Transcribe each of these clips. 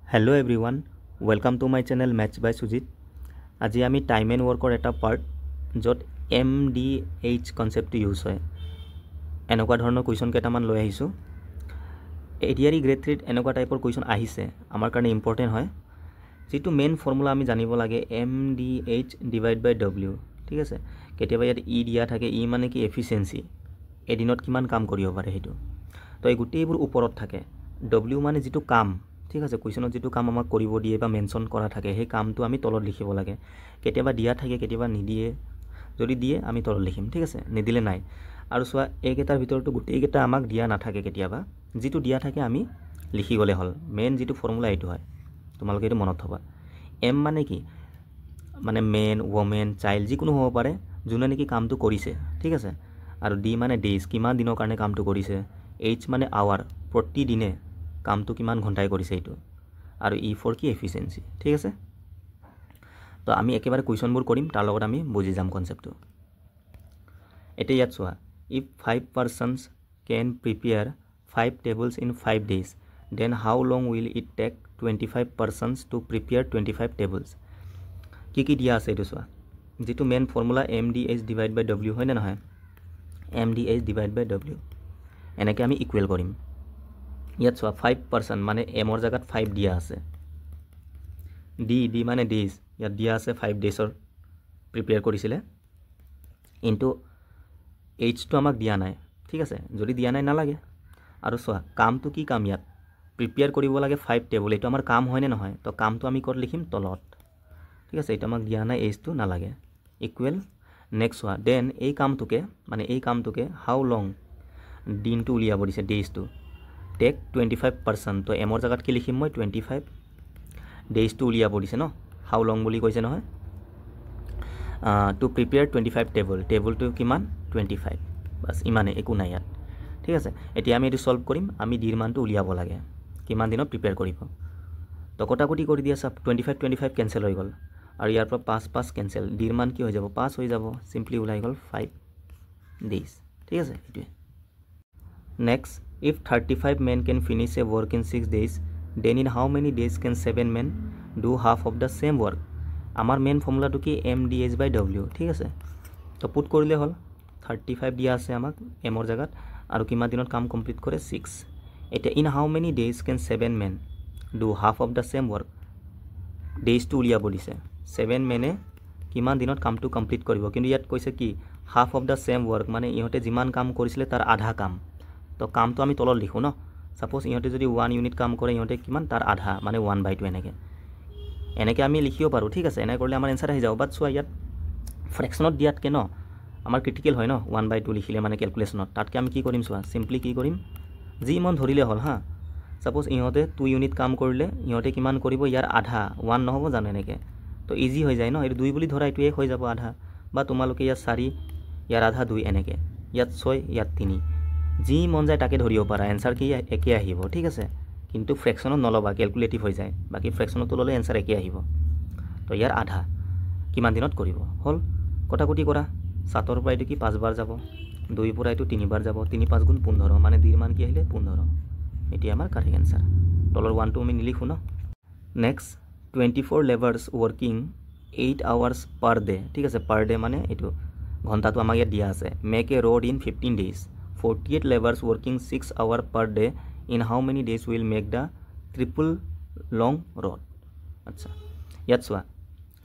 Hello everyone, welcome to my channel Match by Sujit. আজি আমি time and ৱৰ্কৰ এটা part য'ত MDH কনচেপ্টটো ইউজ হয় এনেকুৱা ধৰণৰ কুৱেশ্যন কেইটামান লৈ আহিছোঁ এডিআৰই গ্ৰেড 3 এনেকুৱা টাইপৰ কুৱেশ্যন আহিছে আমাৰ কাৰণে ইম্পৰ্টেণ্ট হয় যিটো মেইন ফৰ্মুলা আমি জানিব লাগে MDH ডিভাইড বাই W ঠিক আছে কেতিয়াবা ইয়াত ই দিয়া থাকে ই মানে কি এফিচিয়েঞ্চি এদিনত কিমান কাম কৰিব পাৰে সেইটো তো এই গোটেইবোৰ ওপৰত থাকে W মানে যিটো কাম ঠিক আছে কুৱেশ্যনত যেটো কাম আমাক কৰিব দিয়ে বা মেনশন কৰা থাকে সেই কামটো আমি তলত লিখিব লাগে কেতিয়াবা দিয়া থাকে কেতিয়াবা নিদিয়ে যদি দিয়ে আমি তলত লিখিম ঠিক আছে নিদিলে নাই আৰু সোৱা এইকেইটাৰ ভিতৰটো গোটেইকেইটা আমাক দিয়া নাথাকে কেতিয়াবা যেটো দিয়া থাকে আমি লিখি গলে হল মেইন যেটো ফৰ্মুলা এইটো হয় তোমালোকে এইটো মনত থবা এম মানে কি মানে মেন ওমেন চাইল্ড যিকোনো হ'ব পাৰে যোনে নেকি কামটো কৰিছে ঠিক আছে আৰু ডি মানে ডেজ কিমান দিনৰ কাৰণে কামটো কৰিছে এইচ মানে আৱাৰ প্ৰতিদিনে কামটো কিমান ঘণ্টাই কৰিছে এইটো আৰু ই ফৰ কি এফিচিয়েঞ্চি ঠিক আছে তো আমি একেবাৰে কুৱেশ্যনবোৰ কৰিম তাৰ লগত আমি বুজি যাম কনসেপ্টটো এটা ইয়াত চোৱা if 5 persons can prepare 5 tables in 5 days then how long will it take 25 persons to prepare 25 tables কি দিয়া আছে এইটো চোৱা যেটো মেইন ফৰ্মুলা MDH ডিভাইড বাই W হয় না নহয় MDH ডিভাইড বাই W এনেকৈ আমি ইকুৱেল কৰিম ইয়াত চোৱা 5 পাৰ্সন মানে এমৰ জাগাত 5 দিয়া আছে ডি মানে ডেজ ইয়াত দিয়া আছে 5 ডেজৰ প্ৰিপেয়াৰ কৰিছিলে ইনটু এইচ টো আমাক দিয়া নাই ঠিক আছে যদি দিয়া নাই নালাগে আৰু চোৱা কামটো কি কাম ইয়াত প্ৰিপেয়াৰ কৰিব লাগে 5 টেবল এইটো আমাৰ কাম হয় নে নহয় তো কামটো আমি ক'ত লিখিম তলত ঠিক আছে এটা আমাক দিয়া নাই এইচ টো নালাগে ইকুৱেল নেক্সট চোৱা দেন এই কামটোকে হাউ লং দিনটো উলিয়াব দিছে ডেজটো টেক 25% তো এমৰ জাগাত কি লিখিম মই 25 ডেজটো উলিয়াব দিছে ন হাউ লং বুলি কৈছে নহয় টু প্ৰিপেয়াৰ 25 টেবলটো কিমান 25 বাস ইমানে একো নাই ইয়াত ঠিক আছে এতিয়া আমি এটো সলভ কৰিম আমি ডিৰ মানটো উলিয়াব লাগে কিমান দিনত প্ৰিপেয়াৰ কৰিব তো কটাকটি কৰি দিয়া সব 25 কেনসেল হৈ গল আৰু ইয়াৰ পৰা 5 কেনসেল ডিৰ মান কি হৈ যাব 5 হৈ যাব সিম্পলি উলাই গল 5 ডেজ ঠিক আছে এটোৱে next if 35 men can finish a work in 6 days then in how many days can 7 men do half of the same work আমার মেইন ফর্মুলাটো কি MDH by W ঠিক আছে তো পুট কৰিলে হল 35 দিয়া আছে আমাক এমৰ জাগাত আৰু কিমান দিনত কাম কমপ্লিট কৰে 6 এটা in how many days can 7 men do half of the same work days to উলিয়াব দিছে 7 মেনে কিমান দিনত কামটো কমপ্লিট কৰিব কিন্তু ইয়াত কৈছে কি half of the same work মানে ইহতে যিমান কাম কৰিছিলে তাৰ আধা কাম তো কামটো আমি তলত লিখো ন সাপোজ ইহতে যদি 1 ইউনিট কাম কৰে ইহতে কিমান তাৰ আধা মানে 1/2 এনেকে আমি লিখিও পাৰো ঠিক আছে এনে কৰিলে আমাৰ आंसर আহি যাব বাট সোয়া ইয়াত ফ্ৰেকশনত দিয়াত কে ন আমাৰ ক্ৰিটিকেল হয় ন 1/2 লিখিলে মানে ক্যালকুলেশনত তাতকে আমি কি কৰিম সোয়া সিম্পলি কি কৰিম জি মন ধৰিলে হল হা সাপোজ ইহতে 2 ইউনিট কাম কৰিলে ইহতে কিমান কৰিব ইয়াৰ আধা 1 নহব জানো এনেকে তো ইজি হৈ যায় ন এই 2 বুলি ধৰা এটো এক হৈ যাব আধা বা তোমালোকে ইয়াৰ 4 ইয়াৰ আধা 2 এনেকে ইয়াত 6 ইয়াত 3 জি মন যায় তাকে ধৰিব পাৰা आंसर কি একে আহিব ঠিক আছে কিন্তু ফ্ৰেকশনত নলবা ক্যালকুলেটিভ হৈ যায় বাকি ফ্ৰেকশনত ললে आंसर একে আহিব তো ইয়াৰ আধা কিমান দিনত কৰিব হল কটাকটি কৰা 7 ৰ পৰা এটো কি 5 বাৰ যাব 2 পৰা এটো 3 বাৰ যাব 3 5 গুণ 15 মানে দিৰ মান কি আহিলে 15 এটি আমাৰ কাৰেক্ট आंसर তলৰ 1 টো আমি নিলিখো ন next 24 labours working 8 hours per day ঠিক আছে পার ডে মানে এটো ঘন্টাটো আমাক ইয়াত দিয়া আছে make a road in 15 days 48 laborers working 6 hours per day in how many days will make the triple long road আচ্ছা ইয়াত সোয়া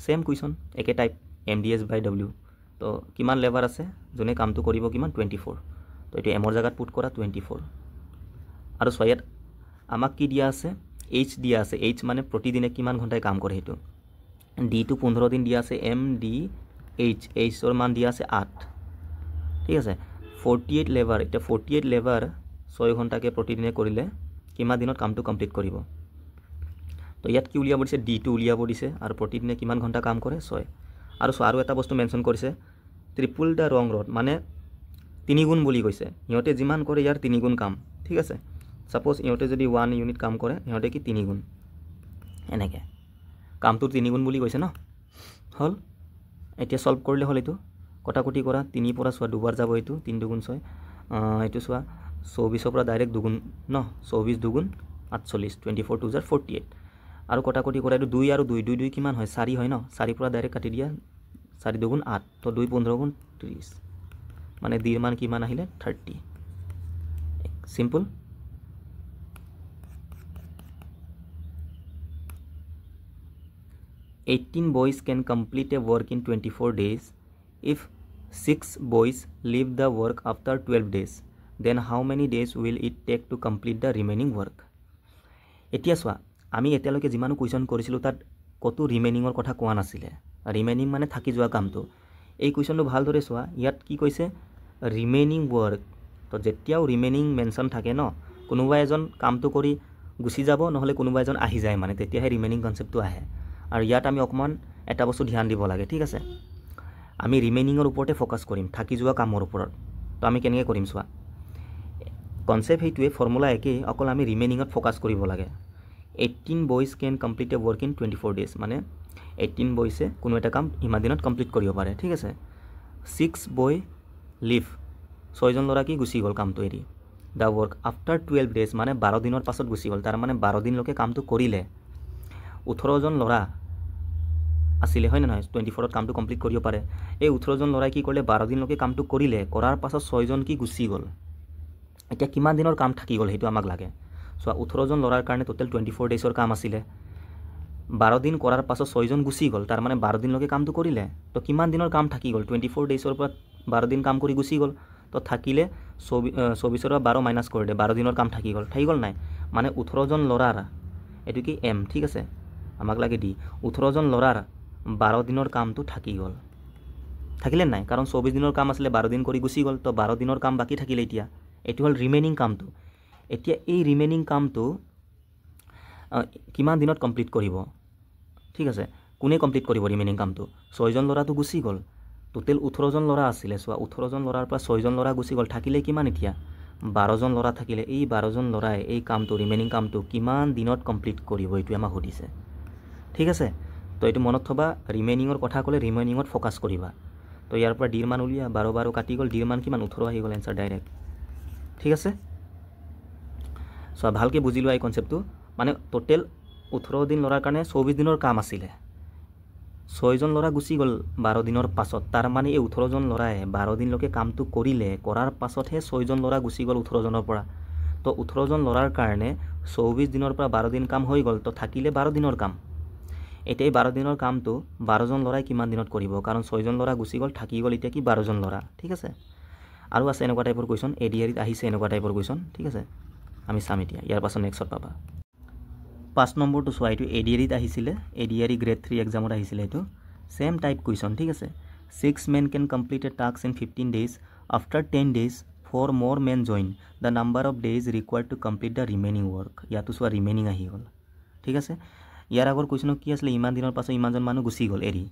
সেম কুৱেশ্যন একে টাইপ MDH by W তো কিমান লেবাৰ আছে জনে কামটো কৰিব কিমান 24 তো এটো এমৰ জাগাত পুট কৰা 24 আৰু সোয়া ইয়াত আমাক কি দিয়া আছে H দিয়া আছে H মানে প্ৰতিদিনে কিমান ঘণ্টাই কাম কৰে হেতু D to 15 দিন দিয়া আছে MDH H ৰ মান দিয়া আছে 8 ঠিক আছে 48 লেবাৰ এটা 48 লেবাৰ 6 ঘণ্টাকে প্ৰতিদিনে কৰিলে কিমান দিনত কামটো কমপ্লিট কৰিব তো ইয়াত কি উলিয়াব দিছে ডি টো উলিয়াব দিছে আৰু প্ৰতিদিনে কিমান ঘণ্টা কাম কৰে 6 আৰু এটা বস্তু মেনশন কৰিছে ট্ৰিপল দা ৰং ৰড মানে 3 গুণ বুলি কৈছে ইহতে যিমান কৰে ইয়াৰ 3 গুণ কাম ঠিক আছে সাপোজ ইহতে যদি 1 ইউনিট কাম কৰে ইহতে কি 3 গুণ এনেকে কামটো 3 গুণ বুলি কৈছে ন হল এতিয়া সলভ কৰিলে হল এটো কটাকটি কৰা 3 পৰা সোয়া দুবাৰ যাব এটো 3 দুগুণ 6 এটো সোয়া 24 পৰা ডাইৰেক্ট দুগুণ ন 24 দুগুণ 48 24 2 48 আৰু কটাকটি কৰা এইটো 2 আৰু 2 2 2 কিমান হয় 4 হয় ন 4 পৰা ডাইৰেক্ট কাটি দিয়া 4 2 গুণ 8 তো 2 15 গুণ 30 মানে ডিৰ মান কিমান আহিলে 30 simple "18 boys can complete a work in 24 days. If 6 boys leave the work after 12 days, then how many days will it take to complete the remaining work?" এতিয়া চোৱা আমি এতিয়ালৈকে যিমানো কুৱেশ্যন কৰিছিলোঁ তাত কতো ৰিমেইনিঙৰ কথা কোৱা নাছিলে ৰিমেইনিং মানে থাকি যোৱা কামটো এই কুৱেশ্যনটো ভালদৰে চোৱা ইয়াত কি কৈছে ৰিমেইনিং ৱৰ্ক তো যেতিয়াও ৰিমেইনিং মেনশ্যন থাকে ন কোনোবা এজন কামটো কৰি গুচি যাব নহ'লে কোনোবা এজন আহি যায় মানে তেতিয়াহে ৰিমেইনিং কনচেপ্টটো আহে আৰু ইয়াত আমি অকমান এটা বস্তু ধ্যান দিব লাগে ঠিক আছে আমি ৰিমেইনিঙৰ ওপৰতে ফ'কাছ কৰিম থাকি যোৱা কামৰ ওপৰত তো আমি কেনেকৈ কৰিম চোৱা কনচেপ্ট সেইটোৱে ফৰ্মুলা একেই অকল আমি ৰিমেইনিঙত ফ'কাছ কৰিব লাগে 18 boys can complete a work in 24 days মানে 18 বয়সে কোনো এটা কাম ইমান দিনত কমপ্লিট কৰিব পাৰে ঠিক আছে 6 boy লিভ 6 জন ল'ৰা কি গুচি গ'ল কামটো এৰি দা ৱৰ্ক আফটাৰ 12 days মানে 12 দিনৰ পাছত গুচি গ'ল তাৰ মানে 12 দিনলৈকে কামটো কৰিলে 18 জন ল'ৰা আছিলে হয় না নহয় 24 ত কামটো কমপ্লিট কৰিব পাৰে এই 18 জন ল'ৰাই কি কৰিলে 12 দিনলৈকে কামটো কৰিলে কৰাৰ পাছত 6 জন কি গুচি গ'ল এতিয়া কিমান দিনৰ কাম থাকি গ'ল সেইটো আমাক লাগে সো 18 জন ল'ৰাৰ কাৰণে টোটাল 24 ডেজৰ কাম আছিলে 12 দিন কৰাৰ পাছত 6 জন গুচি গ'ল তাৰ মানে 12 দিনলৈকে কামটো কৰিলে তো কিমান দিনৰ কাম থাকি গ'ল 24 ডেজৰ পৰা 12 দিন কাম কৰি গুচি গ'ল তো থাকিলে 24 ৰ 12 মাইনাস কৰি দে 12 দিনৰ কাম থাকি গ'ল নাই মানে 18 জন ল'ৰাৰ এটো কি এম ঠিক আছে আমাক লাগে ডি 18 জন ল'ৰাৰ 12 দিনৰ কামটো থাকি গ'ল থাকিলে নাই কাৰণ 24 দিনৰ কাম আছিলে 12 দিন কৰি গুচি গ'ল তো 12 দিনৰ কাম বাকি থাকিলে এতিয়া এটো হল ৰিমেইনিং কামটো এতিয়া এই ৰিমেইনিং কামটো কিমান দিনত কমপ্লিট কৰিব ঠিক আছে কোনে কমপ্লিট কৰিব ৰিমেইনিং কামটো 6 জন ল'ৰাটো গুচি গ'ল টোটাল 18 জন ল'ৰা আছিল সো 18 জন ল'ৰাৰ পৰা 6 জন ল'ৰা গুচি গ'ল থাকিলে কিমান এতিয়া 12 জন ল'ৰা থাকিলে এই 12 জন ল'ৰাই এই কামটো ৰিমেইনিং কামটো কিমান দিনত কমপ্লিট কৰিব এটো আমাক সুধিছে ঠিক আছে তো এটো মনত থবা ৰিমেইনিঙৰ কথা ক'লে ৰিমেইনিঙত ফ'কাছ কৰিবা তো ইয়াৰ পৰা ডিৰ মান উলিয়া 12 12 কাটি গ'ল ডিৰ মান কিমান 18 আহি গ'ল এনসাৰ ডাইৰেক্ট ঠিক আছে সো ভালকে বুজি লোৱা এই কনসেপ্টটো মানে টোটাল 18 দিন ল'ৰাৰ কাৰণে 24 দিনৰ কাম আছিল 6 জন ল'ৰা গুচি গ'ল 12 দিনৰ পাছত তাৰ মানে এই 18 জন ল'ৰাই 12 দিনলৈকে কামটো কৰিলে কৰাৰ পাছতহে 6 জন ল'ৰা গুচি গ'ল 18 জনৰ পৰা তো 18 জন ল'ৰাৰ কাৰণে 24 দিনৰ পৰা 12 দিন কাম হৈ গ'ল তো থাকিলে 12 দিনৰ কাম এতিয়া 12 দিনৰ কামটো 12 জন ল'ৰাই কিমান দিনত কৰিব কাৰণ 6 জন ল'ৰা গুচি গ'ল থাকি গ'ল এতিয়া কি 12 জন ল'ৰা ঠিক আছে আৰু আছে এনেকুৱা টাইপৰ কোৱেশ্চন এডিআৰিত আহিছে এনেকুৱা টাইপৰ কোৱেশ্চন ঠিক আছে আমি চাম এতিয়া ইয়াৰ পাছত নেক্সট পাবা 5 নম্বৰটো চোৱা এটো এডিআৰিত আহিছিলে এডিআৰি গ্ৰেড 3 এক্সামত আহিছিলে এটো সেম টাইপ কোৱেশ্চন ঠিক আছে 6 men can complete a task in 15 days after 10 days 4 more men join the number of days required to complete the remaining work ইয়াতো চোৱা ৰিমেইনিং আহি গ'ল ঠিক আছে ইয়াৰ আগৰ কোৱেশ্চন কি আছিল ইমান দিনৰ পাছত ইমানজন মানুহ গুচি গ'ল এৰি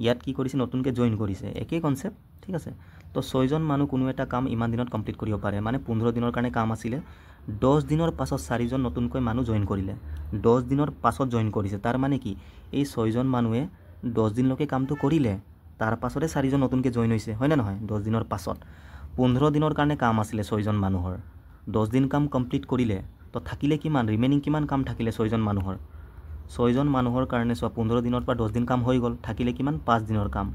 ইয়াত কি কৰিছে নতুনকৈ জয়েন কৰিছে একেই কনসেপ্ট ঠিক আছে তো 6 জন মানুহ কোনো এটা কাম ইমান দিনত কমপ্লিট কৰিব পাৰে মানে 15 দিনৰ কাৰণে কাম আছিল 10 দিনৰ পাছত 4 জন নতুনকৈ মানুহ জয়েন কৰিলে 10 দিনৰ পাছত জয়েন কৰিছে তাৰ মানে কি এই 6 জন মানুহে 10 দিনলৈকে কামটো কৰিলে তাৰ পাছতে 4 জন নতুনকৈ জয়েন হৈছে হয় না নহয় 10 দিনৰ পাছত 15 দিনৰ কাৰণে কাম আছিল 6 জন মানুহৰ 10 দিন কাম কমপ্লিট কৰিলে তো থাকিলে কিমান ৰিমেইনিং কিমান কাম থাকিলে 6 জন মানুহৰ 6 জন মানুহৰ কাৰণে সো 15 দিনৰ পৰা 10 দিন কাম হৈ গ'ল থাকিলে কিমান 5 দিনৰ কাম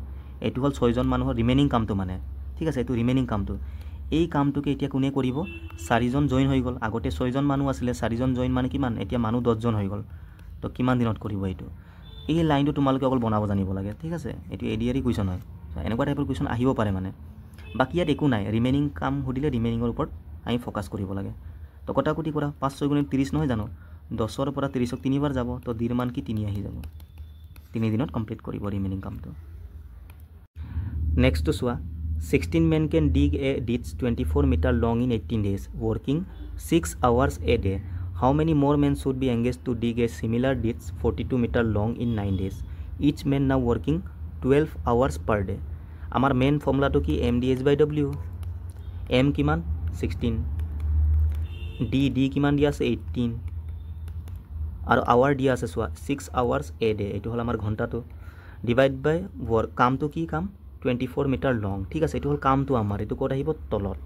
এটো হল 6 জন মানুহৰ ৰিমেইনিং কামটো মানে ঠিক আছে এটো ৰিমেইনিং কামটো এই কামটোকে এতিয়া কোনে কৰিব 4 জন জয়েন হৈ গ'ল আগতে 6 জন মানুহ আছিল 4 জন জয়েন মানে কিমান এতিয়া মানুহ 10 জন হৈ গ'ল তো কিমান দিনত কৰিব এটো এই লাইনটো তোমালোকে অকল বনাব জানিব লাগে ঠিক আছে এটো এডিআৰি কোৱেশ্চন হয় এনেকুৱা টাইপৰ কোৱেশ্চন আহিব পাৰে মানে বাকি ইয়াত একো নাই ৰিমেইনিং কাম হদিলে ৰিমেইনিঙৰ ওপৰত আমি ফ'কাছ কৰিব লাগে তো কটাকটি কৰা 5 6 গুণিত 30 নহয় জানো 10 ৰ পৰা 30ক 3 বাৰ যাব তো ডিৰ মান কি 3 আহি যাব 3 দিনত কমপ্লিট কৰিব ৰিমেইনিং কামটো নেক্সট টু চোৱা 16 men can dig a ditch 24 meter long in 18 days working 6 hours a day how many more men should be engaged to dig a similar ditch 42 meter long in 9 days each man now working 12 hours per day আমাৰ main ফৰ্মুলাটো কি mdh/w m কিমান 16 d কিমান দিয়া আছে 18 আৰু hour দিয়া আছে চোৱা 6 hours a day এটো হল আমাৰ ঘণ্টাটো ডিভাইড বাই ওয়াৰ্ক কামটো কি কাম 24 মিটাৰ লং ঠিক আছে এটো হল কামটো আমাৰ এটো ক'ত আহিব তলত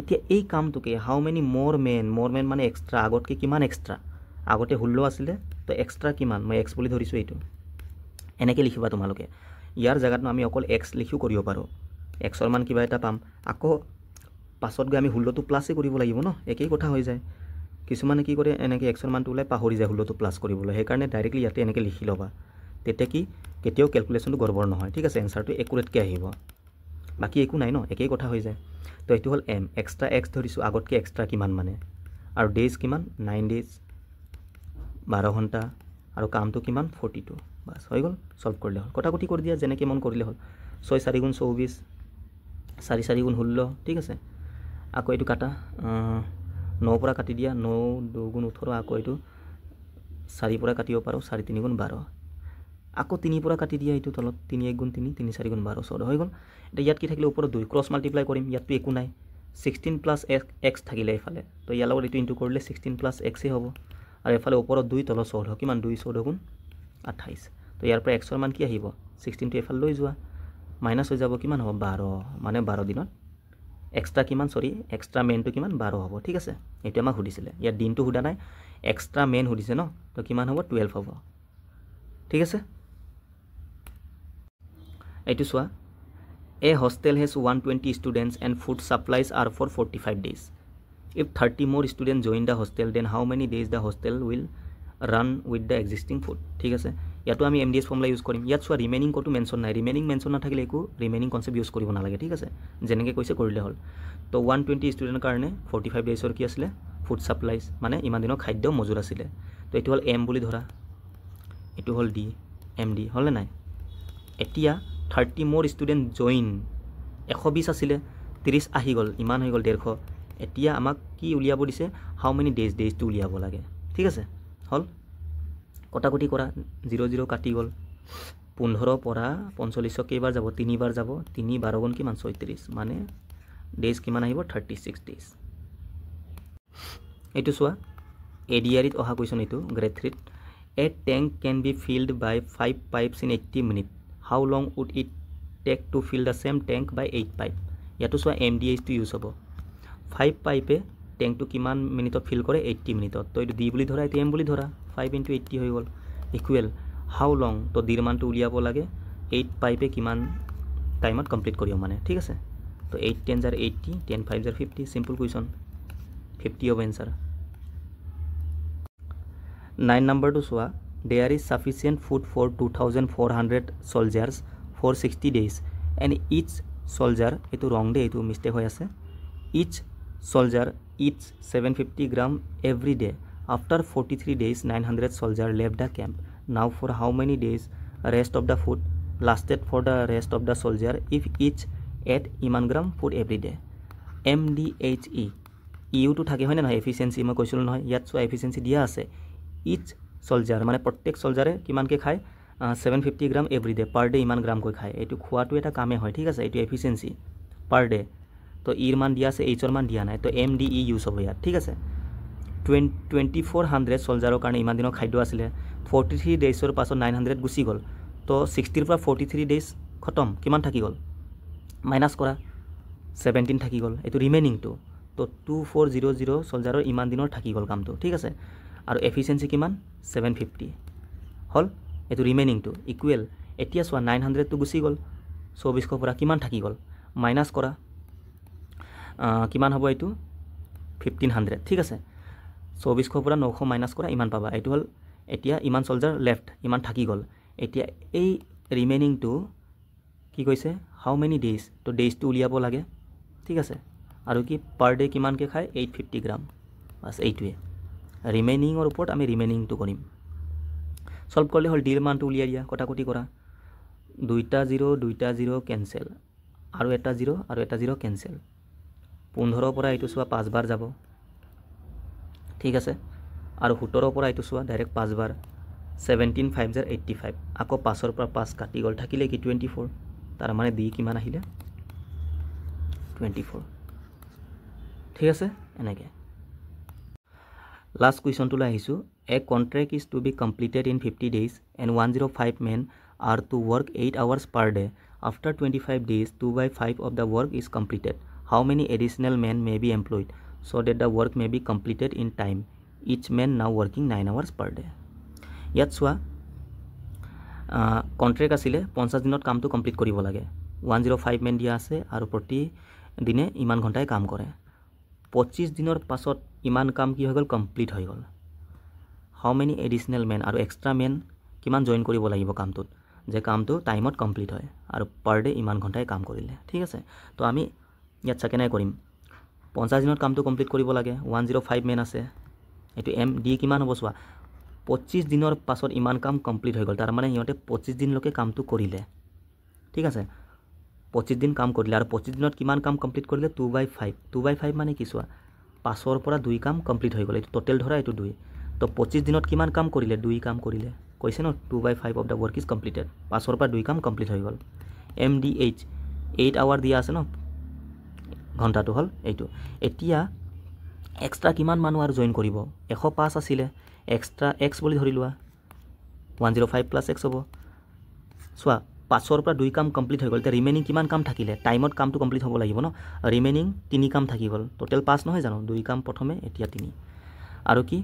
এতিয়া এই কামটোকে হাউ মেনি মোর মেন মানে এক্সট্ৰা আগতকে কিমান এক্সট্ৰা আগতে 16 আছিল তো এক্সট্ৰা কিমান মই এক্স বুলি ধৰিছোঁ এইটো এনেকৈ লিখিবা তোমালোকে ইয়াৰ জেগাত আমি অকল এক্স লিখিও কৰিব পাৰোঁ এক্সৰ মান কিবা এটা পাম আকৌ পাছত গৈ আমি 16টো প্লাছেই কৰিব লাগিব ন একেই কথা হৈ যায় কিছুমানে কি কৰে এনেকৈ এক্সৰ মানটো ওলাই পাহৰি যায় 16টো প্লাছ কৰিবলৈ সেইকাৰণে ডাইৰেক্টলি ইয়াতে এনেকৈ লিখি ল'বা তেতিয়া কি কেতিয়াও কেলকুলেশ্যনটো গড়বড় নহয় ঠিক আছে এনচাৰটো একুৰেটকৈ আহিব বাকী একো নাই ন একেই কথা হৈ যায় তো এইটো হ'ল এম এক্সট্ৰা এক্স ধৰিছোঁ আগতকৈ এক্সট্ৰা কিমান মানে আৰু ডেইজ কিমান 9 ডেইজ 12 ঘণ্টা আৰু কামটো কিমান 42 বাছ হৈ গ'ল সলভ কৰিলে হ'ল কটাকটি কৰি দিয়া যেনেকৈ মন কৰিলে হ'ল 6 4 গুণ 24 4 4 গুণ 16 ঠিক আছে আকৌ এইটো কাটা 9 পৰা কাটি দিয়া 9 2 গুণ 18 আকৌ এইটো 4 পৰা কাটিব পাৰোঁ 4 3 গুণ 12 আকৌ 3 পৰা কাটি দিয়া এইটো তলত 3 1 গুণ 3 3 4 গুণ 12 14 হৈ গ'ল এতিয়া ইয়াত কি থাকিলে ওপৰত 2 ক্ৰছ মাল্টিপ্লাই কৰিম ইয়াততো একো নাই 16 প্লাছ এক্স থাকিলে এইফালে তো ইয়াৰ লগত এইটো ইনটু কৰিলে 16 প্লাছ এক্সেই হ'ব আৰু এফালে ওপৰত 2 তলত 14 কিমান 2 14 গুণ 28 তো ইয়াৰ পৰা এক্সৰ মান কি আহিব 16টো এফালে লৈ যোৱা মাইনাছ হৈ যাব কিমান হ'ব 12 মানে 12 দিনত এক্সট্ৰা কিমান সৰি এক্সট্ৰা মেইনটো কিমান 12 হ'ব ঠিক আছে এইটো আমাক সুধিছিলে ইয়াত দিনটো সোধা নাই এক্সট্ৰা মেইন সুধিছে ন তো কিমান হ'ব 12 হ'ব ঠিক আছে এইটো চোৱা A hostel has 120 students and food supplies are for 45 days. If 30 more students join the hostel, then how many days the hostel will run with the existing food? ঠিক আছে ইয়াতো আমি MDS ফৰ্মুলা ইউজ কৰিম ইয়াত চোৱা remaining কটো mention নাই remaining mention নাথাকিলে একো ৰিমেইনিং কনচেপ্ট ইউজ কৰিব নালাগে ঠিক আছে যেনেকৈ কৈছে কৰিলে হ'ল তো 120 ষ্টুডেণ্টৰ কাৰণে 45 ডেইজৰ কি আছিলে ফুড ছাপ্লাইজ মানে ইমান দিনৰ খাদ্য মজুৰ আছিলে তো এইটো হ'ল এম বুলি ধৰা এইটো হ'ল ডি এম ডি হ'লনে নাই এতিয়া 30 more student join 120 আছিলে 30 আহি গ'ল ইমান হৈ গ'ল 150 এতিয়া আমাক কি উলিয়াব দিছে হাউ মেনি ডেজটো উলিয়াব লাগে ঠিক আছে হল কটাকটি কৰা 0 0 কাটি গ'ল 15 পৰা 45 কেইবাৰ যাব 3 বাৰ যাব 3 12 গুণ কিমান 36 মানে ডেজ কিমান আহিব 36 ডেজ এইটো চোৱা এডিআৰিত অহা কুৱেশ্যন এইটো grade 3 a tank can be filled by 5 pipes in 80 minute how long would it take to fill the same tank by 8 pipe ইয়াতো চোৱা MDH টো ইউজ হ'ব 5 পাইপে ট্যাঙ্কটো কিমান মিনিটত ফিল কৰে 80 মিনিটত তো এইটো ডি বুলি ধৰা এইটো এম বুলি ধৰা 5 * 80 হৈ গ'ল ইকুৱেল হাউ লং তো ডিৰ মানটো উলিয়াব লাগে 8 পাইপে কিমান টাইমত কমপ্লিট কৰিব মানে ঠিক আছে তো 8 10 * 80 10 5 * 50 সিম্পল কুৱেশ্যন 50 হ'ব এনসাৰ 9 নম্বৰটো চোৱা There is sufficient food for 2,400 soldiers for 60 days and each soldier etu wrong day etu mistake hoy ase each soldier eats 750 gram every day after 43 days 900 soldier left the camp now for how many days rest of the food lasted for the rest of the soldier if each ate iman gram food every day MDHE EU to thake hoy na efficiency মই কৈছিল নহয় ইয়াত so efficiency দিয়া আছে each soldier মানে প্ৰত্যেক soldier কিমানকে খায় 750 গ্ৰাম এভৰি ডে পাৰ ডে ইমান গ্ৰামকৈ খায় এইটো খোৱাটো এটা কামে হয় ঠিক আছে এইটো এফিচিয়েন্সি পাৰ ডে তো ইৰ মান দিয়া আছে এইচৰ মান দিয়া নাই তো MDE ইউজ হ'ব ইয়াত ঠিক আছে 2400 soldier কাৰণে ইমান দিনৰ খাদ্য আছিলে 43 ডেজৰ পাছত 900 গুচি গ'ল তো 60 ৰ পৰা 43 ডেজ খতম কিমান থাকি গ'ল মাইনাস কৰা 17 থাকি গ'ল এইটো ৰিমেইনিংটো তো 2400 soldier ইমান দিনৰ থাকি গ'ল কামটো ঠিক আছে আৰু এফিচিয়েন্সি কিমান 750 হল এটো ৰিমেইনিং টু ইকুৱেল এতিয়া সোৱা 900 টু গুচি গল 2400 পৰা কিমান থাকি গল মাইনাস কৰা কিমান হ'ব এটো 1500 ঠিক আছে 2400 পৰা 900 মাইনাস কৰা ইমান পাবা এটো হল এতিয়া ইমান সোলজাৰ লেফট ইমান থাকি গল এতিয়া এই ৰিমেইনিং টু কি কৈছে হাউ মেনি ডেজ তো ডেজ টু উলিয়াব লাগে ঠিক আছে আৰু কি পাৰ ডে কিমান কে খায় 850 গ্ৰাম বাস এইটোৱে ৰিমেইনিং অৰ ওপৰত আমি ৰিমেইনিং টু কৰিম সলভ কৰলে হল ডিৰ মানটো উলিয়াই দিয়া কটাকটি কৰা দুইটা 0 ক্যান্সেল আৰু এটা 0 আৰু এটা 0 ক্যান্সেল 15 পৰা এইটো সোৱা 5 বাৰ যাব ঠিক আছে আৰু 17 পৰা এইটো সোৱা ডাইৰেক্ট 5 বাৰ 17 5 85 আকৌ 5 ৰ পৰা 5 কাটি গল থাকিলে কি 24 তাৰ মানে ডি কিমান আহিলে 24 ঠিক আছে এনেকে Last question to lahisu a contract is to be completed in 50 days and 105 men are to work 8 hours per day after 25 days 2/5 of the work is completed how many additional men may be employed so that the work may be completed in time each man now working 9 hours per day ইয়াত চোৱা contract আছিলে 50 দিনত কামটো complete কৰিব লাগে 105 man দিয়া আছে আৰু প্ৰতিদিনে ইমান ঘণ্টাই কাম কৰে 25 দিনৰ পাছত ইমান কাম কি হৈ গ'ল কমপ্লিট হৈ গ'ল হাউ মেনি এডিশনেল মেন আৰু এক্সট্ৰা মেন কিমান জইন কৰিব লাগিব কামটোত যে কামটো টাইমত কমপ্লিট হয় আৰু পাৰ ডে ইমান ঘণ্টাই কাম কৰিলে ঠিক আছে তো আমি ইয়াত কেনেকৈ কৰিম 50 দিনত কামটো কমপ্লিট কৰিব লাগে 105 মেন আছে এইটো এম ডি কিমান হ'ব চোৱা 25 দিনৰ পাছত ইমান কাম কমপ্লিট হৈ গ'ল তাৰ মানে সিহঁতে 25 দিনলৈকে কামটো কৰিলে ঠিক আছে 25 দিন কাম কৰিলে আৰু 25 দিনত কিমান কাম কমপ্লিট কৰিলে 2/5 2/5 মানে কি চোৱা 5ৰ পৰা 2 কাম কমপ্লিট হৈ গ'ল এইটো টোটেল ধৰা এইটো 2 তো 25 দিনত কিমান কাম কৰিলে 2 কাম কৰিলে কৈছে ন 2/5 of the work is completed 5ৰ পৰা 2 কাম কমপ্লিট হৈ গ'ল MDH 8 আৱাৰ দিয়া আছে ন ঘণ্টাটো হ'ল এইটো এতিয়া এক্সট্ৰা কিমান মানুহ আৰু জইন কৰিব 105 আছিলে এক্সট্ৰা x বুলি ধৰি লোৱা 105 প্লাছ x হ'ব চোৱা 5ৰ পৰা 2 কাম কমপ্লিট হৈ গ'ল এতিয়া ৰিমেইনিং কিমান কাম থাকিলে টাইমত কামটো কমপ্লিট হ'ব লাগিব ন ৰিমেইনিং 3 কাম থাকি গ'ল টোটেল 5 নহয় জানো 2 কাম প্ৰথমে এতিয়া 3 আৰু কি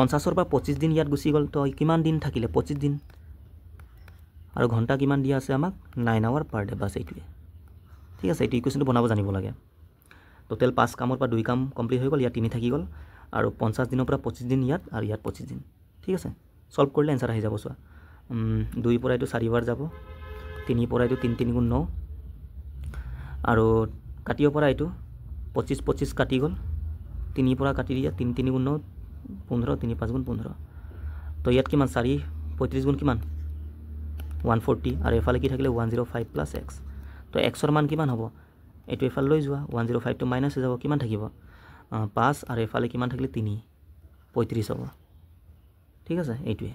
50ৰ পৰা 25 দিন ইয়াত গুচি গ'ল তো কিমান দিন থাকিলে 25 দিন আৰু ঘণ্টা কিমান দিয়া আছে আমাক 9 আৱাৰ পাৰ ডে বাছ এইটোৱে ঠিক আছে এইটো ইকুৱেশ্যনটো বনাব জানিব লাগে টোটেল 5 কামৰ পৰা 2 কাম কমপ্লিট হৈ গ'ল ইয়াত 3 থাকি গ'ল আৰু 50 দিনৰ পৰা 25 দিন ইয়াত আৰু ইয়াত 25 দিন ঠিক আছে সলভ কৰিলে এনসাৰ আহি যাব চোৱা 2 পৰা এইটো 4 বাৰ যাব 3 পৰা এইটো 3 3 গুণ 9 আৰু কাটিব পৰা এইটো 25 25 কাটি গ'ল 3 পৰা কাটি দিয়া 3 3 গুণ 9 15 3 5 গুণ 15 তো ইয়াত কিমান 4 35 গুণ কিমান 140 আৰু এফালে কি থাকিলে 105 প্লাছ x তো xৰ মান কিমান হ'ব এইটো এফালে লৈ যোৱা 105 টো মাইনাছ হৈ যাব কিমান থাকিব 5 আৰু এফালে কিমান থাকিলে 3 35 হ'ব ঠিক আছে এইটোৱে